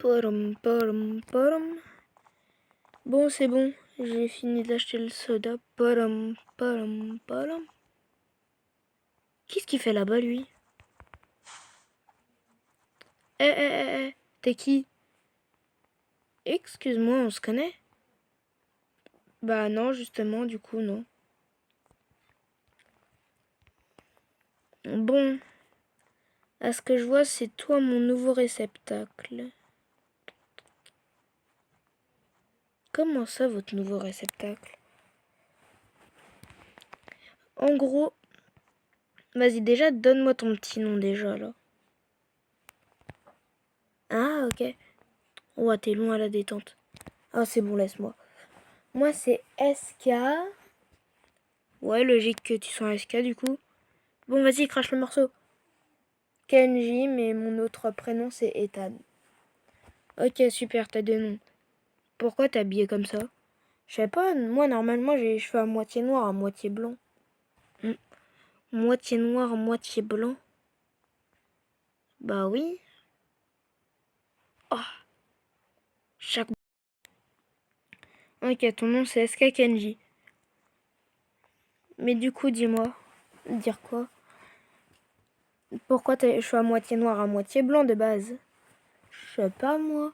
Param, param, param. Bon, c'est bon. J'ai fini d'acheter le soda. Param, param, param. Qu'est-ce qu'il fait là-bas, lui? T'es qui? Excuse-moi, on se connaît? Bah non, justement, du coup, non. Bon, à ce que je vois, c'est toi mon nouveau réceptacle. Comment ça, votre nouveau réceptacle? En gros, vas-y, déjà, donne-moi ton petit nom déjà, là. Ah, ok. Ouais, t'es loin à la détente. Ah, c'est bon, laisse-moi. Moi, c'est SK. Ouais, logique que tu sois SK, du coup. Bon, vas-y, crache le morceau. Kenji, mais mon autre prénom, c'est Ethan. Ok, super, t'as deux noms. Pourquoi t'es habillé comme ça? Je sais pas, moi, normalement, j'ai les cheveux à moitié noirs, à moitié blanc. Moitié noir, moitié blanc. Bah oui. Oh, chaque... Ok, ton nom, c'est SK Kenji. Mais du coup, dis-moi. Dire quoi? Pourquoi t'as les cheveux à moitié noir, à moitié blanc de base? Je sais pas, moi.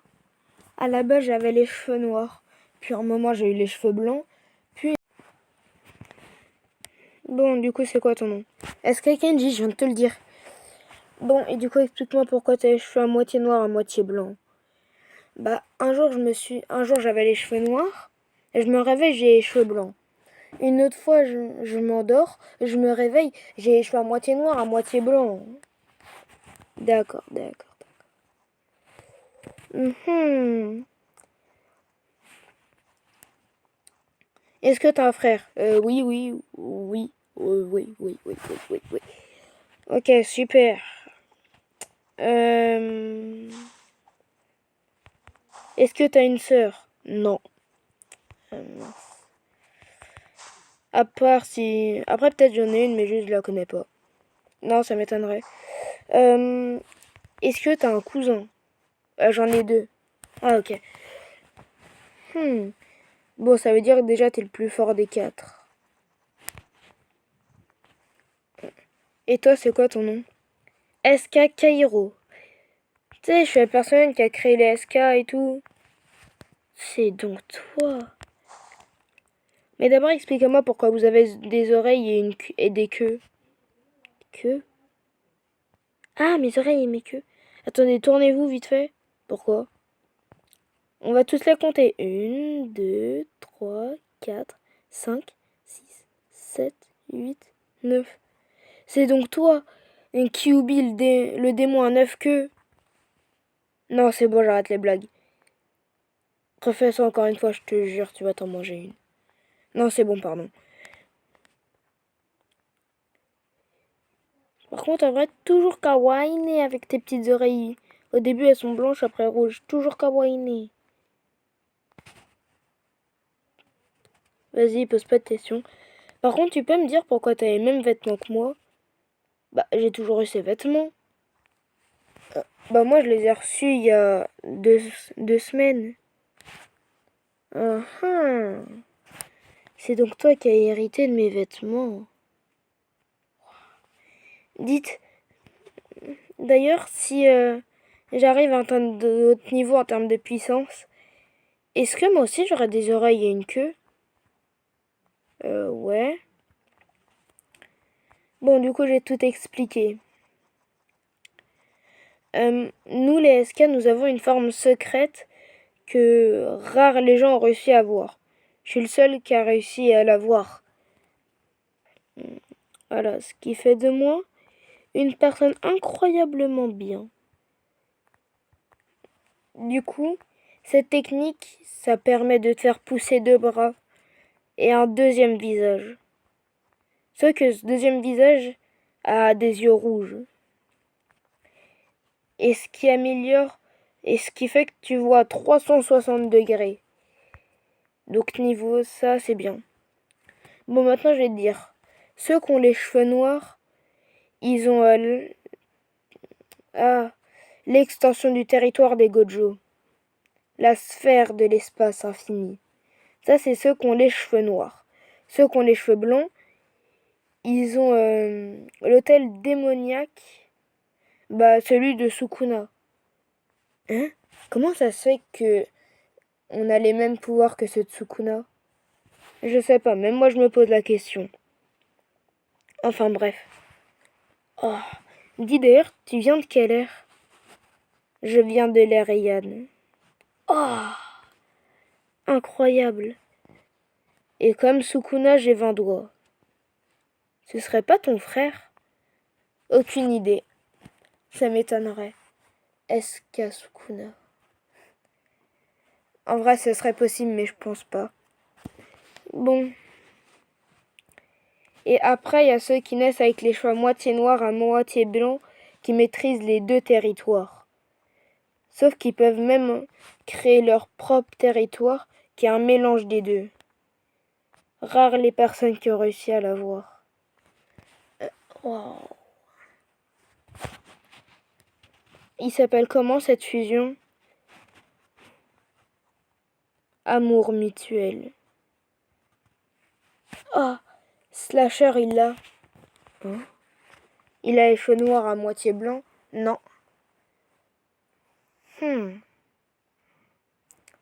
À la base, j'avais les cheveux noirs. Puis à un moment, j'ai eu les cheveux blancs. Puis... Bon, du coup, c'est quoi ton nom? SK Kenji, je viens de te le dire. Bon, et du coup, explique-moi pourquoi t'as les cheveux à moitié noirs, à moitié blanc. Bah, un jour, j'avais les cheveux noirs. Et je me réveille, j'ai les cheveux blancs. Une autre fois, je m'endors, je me réveille, j'ai les cheveux à moitié noirs, à moitié blancs. D'accord, d'accord, d'accord. Est-ce que t'as un frère? Oui, oui, oui, oui, oui, oui, oui, oui, oui. Ok, super. Est-ce que t'as une sœur? Non. À part si... Après, peut-être j'en ai une, mais juste je la connais pas. Non, ça m'étonnerait. Est-ce que t'as un cousin? J'en ai deux. Ah, ok. Bon, ça veut dire que déjà t'es le plus fort des quatre. Et toi, c'est quoi ton nom? SK Cairo. Tu sais, je suis la personne qui a créé les SK et tout. C'est donc toi. Mais d'abord, expliquez-moi pourquoi vous avez des oreilles et des queues. Queues? Ah, mes oreilles et mes queues. Attendez, tournez-vous vite fait. Pourquoi? On va tous les compter. 1, 2, 3, 4, 5, 6, 7, 8, 9. C'est donc toi, un Kyubi, le démon à 9 queues. Non, c'est bon, j'arrête les blagues. Refais ça encore une fois, je te jure, tu vas t'en manger une. Non, c'est bon, pardon. Par contre, en vrai, toujours kawaii avec tes petites oreilles. Au début, elles sont blanches, après rouges. Toujours kawaii. Vas-y, pose pas de questions. Par contre, tu peux me dire pourquoi t'as les mêmes vêtements que moi? Bah, j'ai toujours eu ces vêtements. Bah, moi, je les ai reçus il y a deux semaines. C'est donc toi qui as hérité de mes vêtements. Dites, d'ailleurs, si j'arrive à atteindre d'autres niveaux en termes de puissance, est-ce que moi aussi j'aurai des oreilles et une queue? Ouais. Bon, du coup, j'ai tout expliqué. Nous, les SK, nous avons une forme secrète que rares les gens ont réussi à voir. Je suis le seul qui a réussi à la voir. Voilà, ce qui fait de moi une personne incroyablement bien. Du coup, cette technique, ça permet de te faire pousser deux bras et un deuxième visage. Sauf que ce deuxième visage a des yeux rouges. Et ce qui améliore, et ce qui fait que tu vois à 360 degrés. Donc niveau ça, c'est bien. Bon, maintenant je vais te dire. Ceux qui ont les cheveux noirs, ils ont l'extension du territoire des Gojo. la sphère de l'espace infini. Ça, c'est ceux qui ont les cheveux noirs. Ceux qui ont les cheveux blonds, ils ont l'hôtel démoniaque, bah celui de Sukuna. Hein? Comment ça se fait que on a les mêmes pouvoirs que ceux de Sukuna? Je sais pas, même moi je me pose la question. Enfin bref. Oh. Dis d'ailleurs, tu viens de quelle ère? Je viens de l'ère Heian. Oh, incroyable. Et comme Sukuna, j'ai 20 doigts. Ce serait pas ton frère? Aucune idée. Ça m'étonnerait. SK Sukuna. En vrai, ce serait possible, mais je pense pas. Bon. Et après, il y a ceux qui naissent avec les cheveux à moitié noirs, à moitié blancs, qui maîtrisent les deux territoires. Sauf qu'ils peuvent même créer leur propre territoire, qui est un mélange des deux. Rares les personnes qui ont réussi à l'avoir. Wow. Il s'appelle comment cette fusion? Amour mutuel. Ah, Slasher, il l'a. Hein? Il a les cheveux noirs à moitié blancs? Non.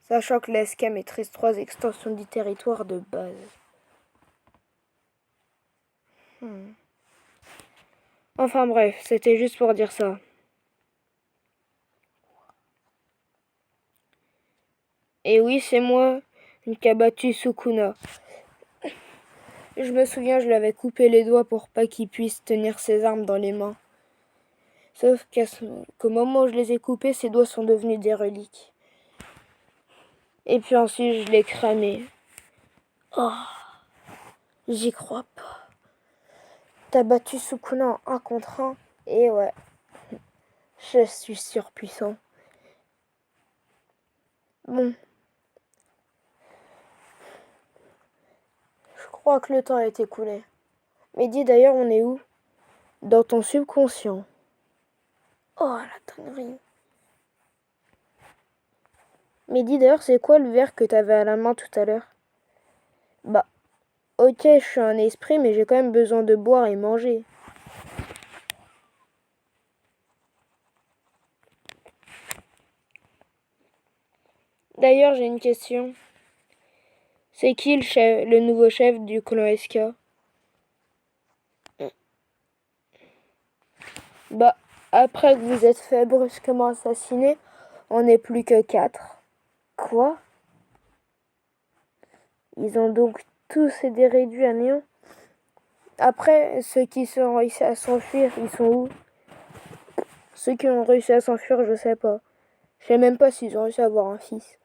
Sachant que la SK maîtrise 3 extensions du territoire de base. Enfin bref, c'était juste pour dire ça. Et oui, c'est moi qui a battu Sukuna. Je me souviens, je lui avais coupé les doigts pour pas qu'il puisse tenir ses armes dans les mains. Sauf qu'au moment où je les ai coupés, ses doigts sont devenus des reliques. Et puis ensuite, je l'ai cramé. Oh, j'y crois pas. T'as battu Sukuna en 1 contre 1. Et ouais, je suis surpuissant. Bon. Je crois que le temps a été écoulé. Mais dis d'ailleurs, on est où? Dans ton subconscient. Oh, la dinguerie. Mais dis d'ailleurs, c'est quoi le verre que t'avais à la main tout à l'heure? Bah, ok, je suis un esprit, mais j'ai quand même besoin de boire et manger. D'ailleurs, j'ai une question. C'est qui le nouveau chef du clan SK? Bah, après que vous êtes fait brusquement assassiner, on n'est plus que 4. Quoi? Ils ont donc tous été réduits à néant? Après, ceux qui sont réussi à s'enfuir, ils sont où? Ceux qui ont réussi à s'enfuir, je sais pas. Je sais même pas s'ils ont réussi à avoir un fils.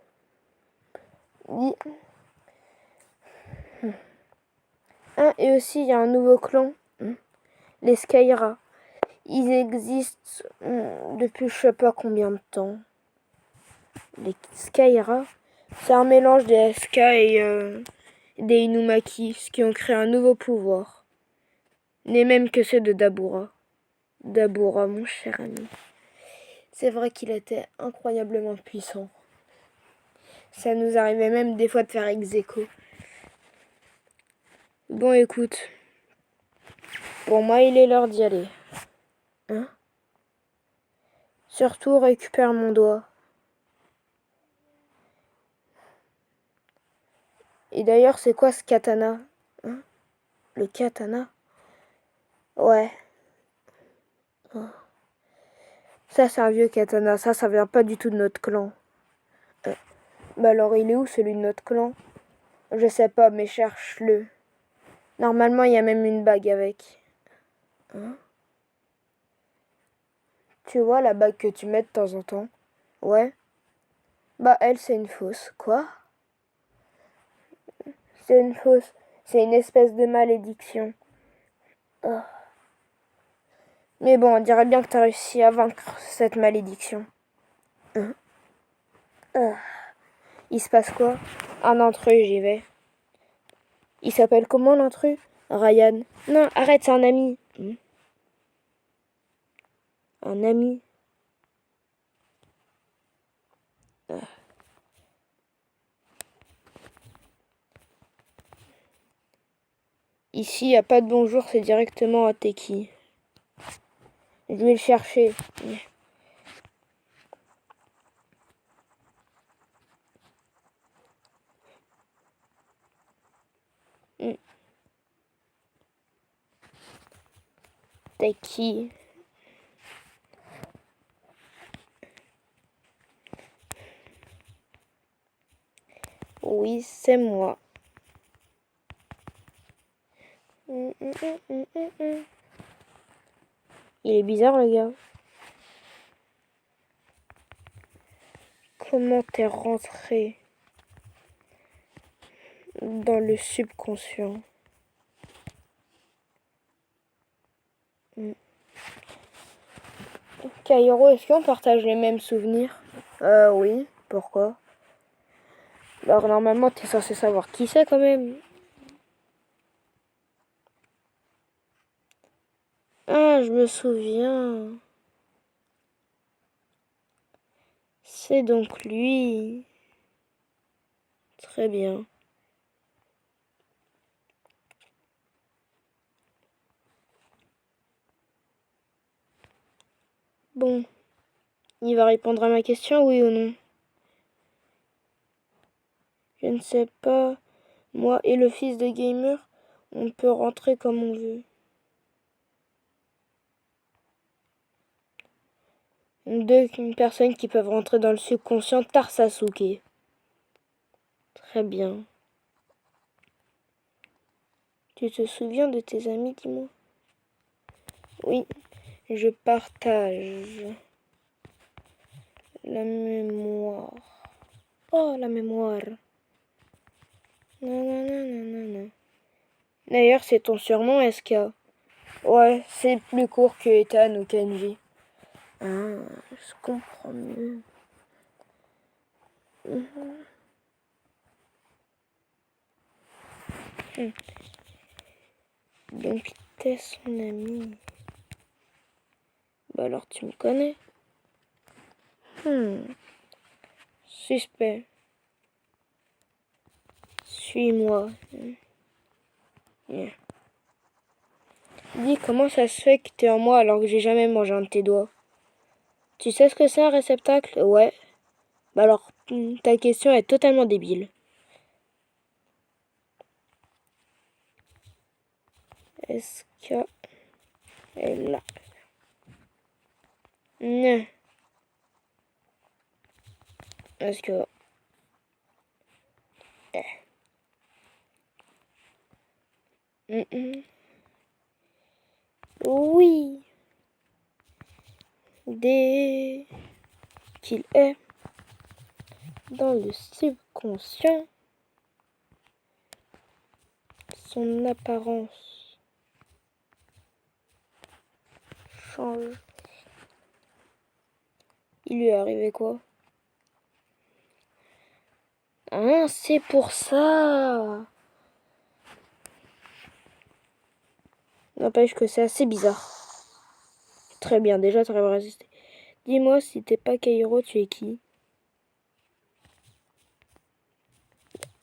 Ah, et aussi, il y a un nouveau clan, les Skyra. Ils existent depuis je sais pas combien de temps. Les Skyra, c'est un mélange des SK et des Inumaki, qui ont créé un nouveau pouvoir. Les mêmes que ceux de Dabura. Dabura, mon cher ami. C'est vrai qu'il était incroyablement puissant. Ça nous arrivait même des fois de faire ex-aequo. Bon, écoute. Pour moi, il est l'heure d'y aller. Hein? Surtout, récupère mon doigt. Et d'ailleurs, c'est quoi ce katana? Hein? Le katana? Ouais. Oh. Ça, c'est un vieux katana. Ça vient pas du tout de notre clan. Bah alors, il est où celui de notre clan? Je sais pas, mais cherche-le. Normalement, il y a même une bague avec. Hein? Tu vois la bague que tu mets de temps en temps? Ouais. Bah, elle, c'est une fausse. Quoi? C'est une fausse. C'est une espèce de malédiction. Oh. Mais bon, on dirait bien que t'as réussi à vaincre cette malédiction. Hein? Il se passe quoi? Un intrus, j'y vais. Il s'appelle comment l'intrus? Ryan. Non, arrête, c'est un ami. Un ami. Ici, il n'y a pas de bonjour, c'est directement à Teki. Je vais le chercher. Teki. Oui, c'est moi. Il est bizarre, le gars. Comment t'es rentré dans le subconscient? Kairo, est-ce qu'on partage les mêmes souvenirs? Oui. Pourquoi? Alors, normalement, t'es censé savoir qui c'est quand même. Ah, je me souviens. C'est donc lui. Très bien. Bon. Il va répondre à ma question, oui ou non? Je ne sais pas. Moi et le fils de gamer, on peut rentrer comme on veut. Deux personnes qui peuvent rentrer dans le subconscient Tarsasuke. Très bien. Tu te souviens de tes amis, dis-moi? Oui, je partage la mémoire. Oh, la mémoire. Nanana. D'ailleurs, c'est ton surnom, SK. Ouais, c'est plus court que Ethan ou Kenji. Ah, je comprends mieux. Donc, t'es son ami. Bah alors, tu me connais. Suspect. Suis-moi. Dis, comment ça se fait que t'es en moi alors que j'ai jamais mangé un de tes doigts? Tu sais ce que c'est un réceptacle? Ouais. Bah alors, ta question est totalement débile. Est-ce que elle là? Non. Est-ce que oui. Dès qu'il est dans le subconscient, son apparence change. Il lui est arrivé quoi? Ah, c'est pour ça. N'empêche que c'est assez bizarre. Très bien, déjà tu vas résister. Dis-moi, si t'es pas Kairo, tu es qui?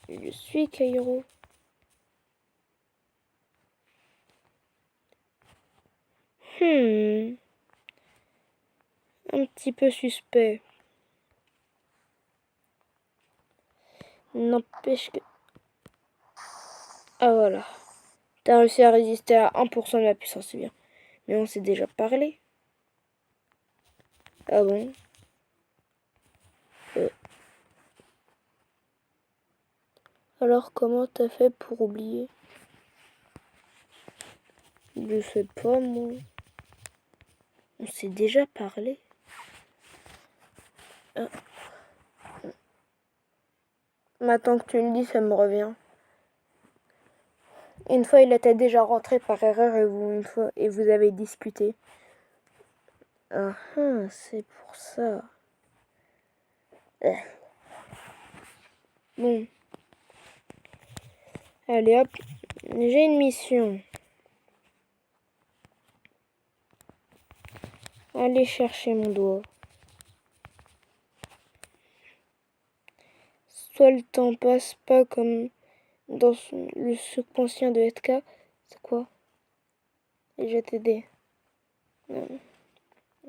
Je suis Kairo. Un petit peu suspect. N'empêche que... Ah voilà. T'as réussi à résister à 1% de ma puissance, c'est bien. Mais on s'est déjà parlé. Ah bon? Alors comment t'as fait pour oublier? Je sais pas moi. On s'est déjà parlé. Ah. Maintenant que tu le dis, ça me revient. Une fois, il était déjà rentré par erreur et vous avez discuté. Ah, c'est pour ça. Bon. Allez hop, j'ai une mission. Allez chercher mon doigt. Soit le temps passe pas comme dans le subconscient de Etka, C'est quoi? Et je vais t'aider.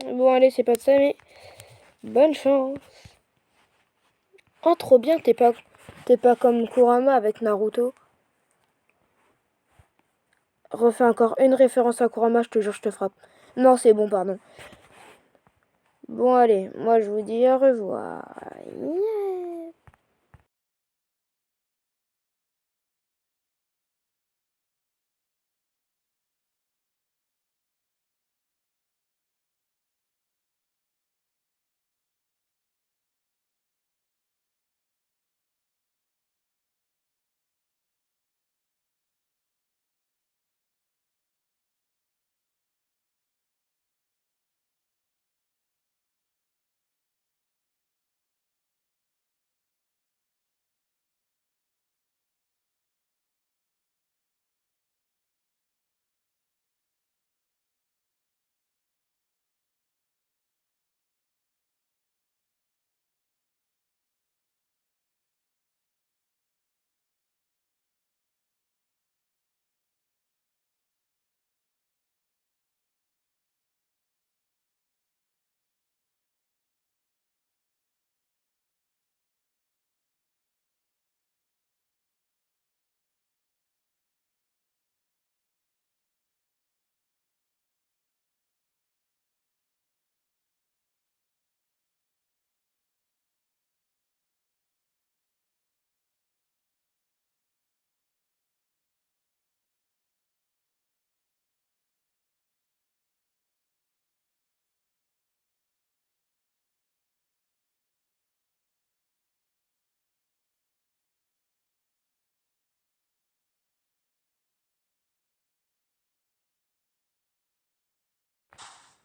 Bon, allez, c'est pas de ça, mais bonne chance. Oh, trop bien, t'es pas comme Kurama avec Naruto. Refais encore une référence à Kurama, je te jure, je te frappe. Non, c'est bon, pardon. Bon, allez, moi je vous dis au revoir. Yeah.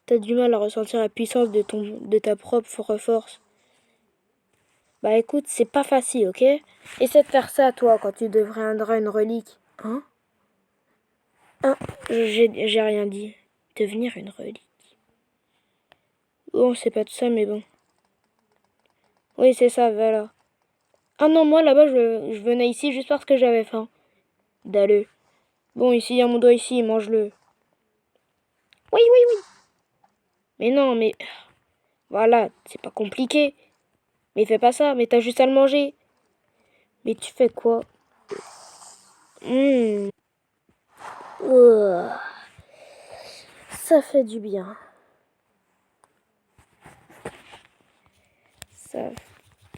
T'as du mal à ressentir la puissance de ta propre force. Bah écoute, c'est pas facile, ok? Essaie de faire ça, toi, quand tu deviendras une relique. Hein? Hein? J'ai rien dit. Devenir une relique. Bon, c'est pas tout ça, mais bon. Oui, c'est ça, voilà. Ah non, moi, là-bas, je venais ici juste parce que j'avais faim. Dalleux. Bon, ici, il y a mon doigt ici, mange-le. Oui, oui, oui. Mais non, mais... Voilà, c'est pas compliqué. Mais fais pas ça, mais t'as juste à le manger. Mais tu fais quoi? Ouah, ça fait du bien. Ça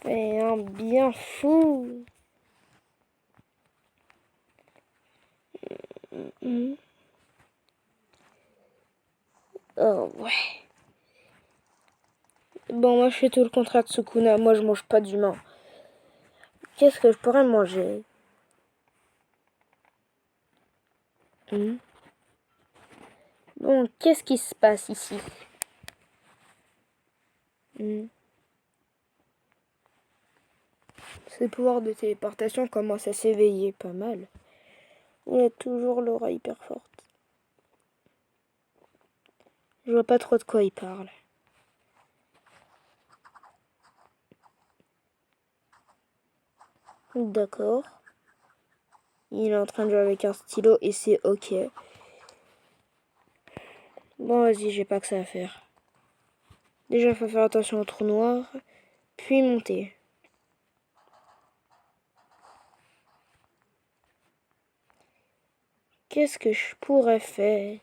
fait un bien fou. Oh ouais. Bon, moi je fais tout le contraire de Sukuna. Moi je mange pas d'humain. Qu'est-ce que je pourrais manger? Bon, qu'est-ce qui se passe ici? Ces pouvoirs de téléportation commencent à s'éveiller pas mal. Il a toujours l'aura hyper forte. Je vois pas trop de quoi il parle. D'accord. Il est en train de jouer avec un stylo et c'est ok. Bon, vas-y, j'ai pas que ça à faire. Déjà, il faut faire attention au trou noir, puis monter. Qu'est-ce que je pourrais faire?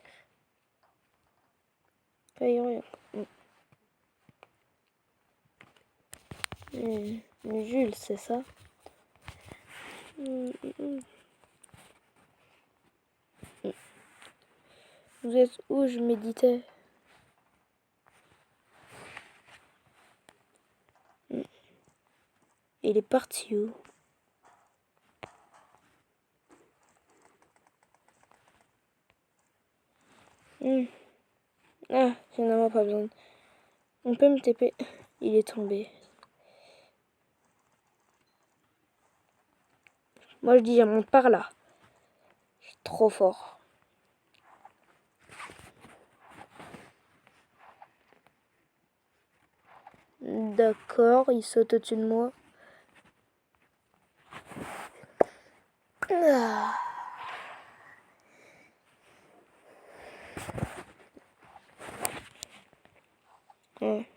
Rien. Jules, c'est ça? Vous êtes où? Je méditais. Il est parti où? Ah, finalement pas besoin. On peut me TP. Il est tombé. Moi je dis, il monte par là. Je suis trop fort. D'accord, il saute au-dessus de moi. Ah. Ouais.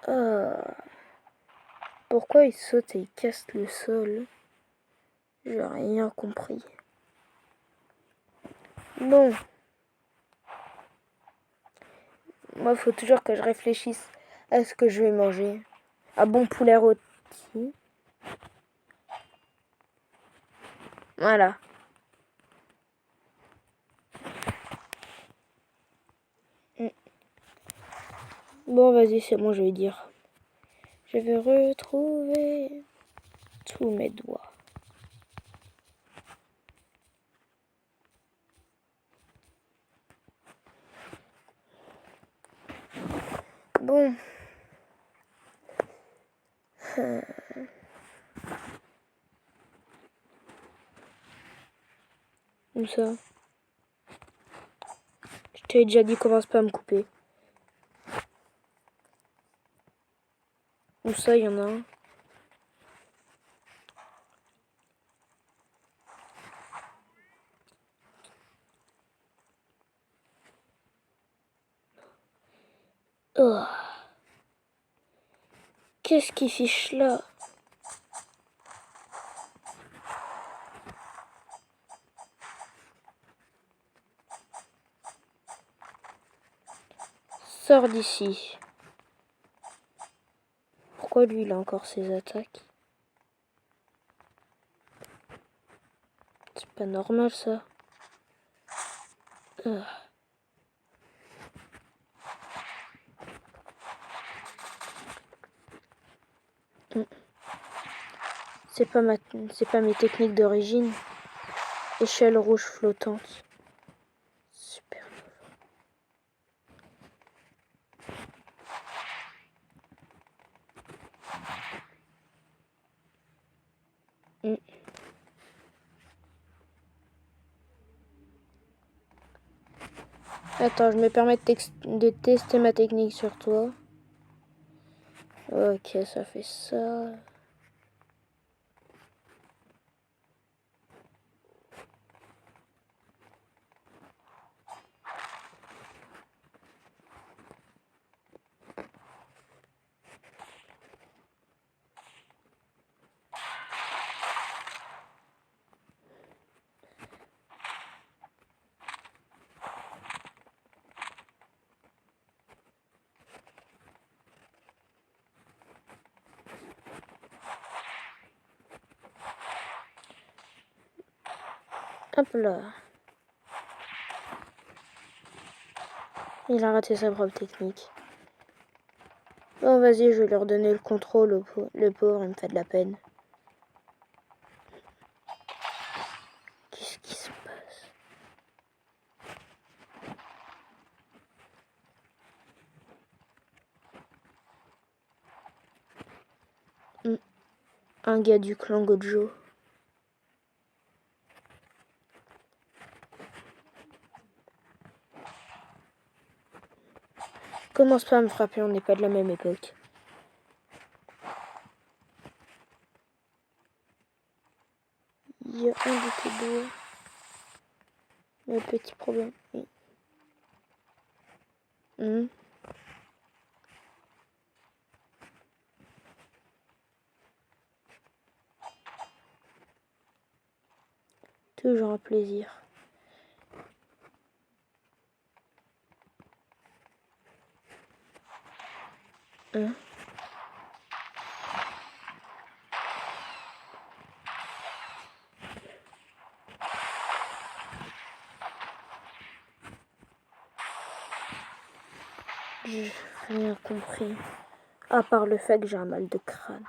Ah. Pourquoi il saute et il casse le sol? J'ai rien compris. Bon. Moi, faut toujours que je réfléchisse à ce que je vais manger. Un bon poulet rôti. Voilà. Bon, vas-y, c'est bon, je vais dire. Je vais retrouver tous mes doigts. Bon. Comme ça. Je t'ai déjà dit, commence pas à me couper. Où ça, il y en a un. Oh. Qu'est-ce qui fiche là? Sors d'ici. Pourquoi lui, il a encore ses attaques? C'est pas normal, ça. Oh. C'est pas mes techniques d'origine. Échelle rouge flottante. Super. Attends, je me permets de tester ma technique sur toi. Ok, ça fait ça. Hop là. Il a raté sa propre technique. Bon, vas-y, je vais leur donner le contrôle. Le pauvre, il me fait de la peine. Qu'est-ce qui se passe? Un gars du clan Gojo. Commence pas à me frapper, on n'est pas de la même époque. Il y a un de tes doigts. Mais petit problème. Oui. Toujours un plaisir. J'ai rien compris. À part le fait que j'ai un mal de crâne.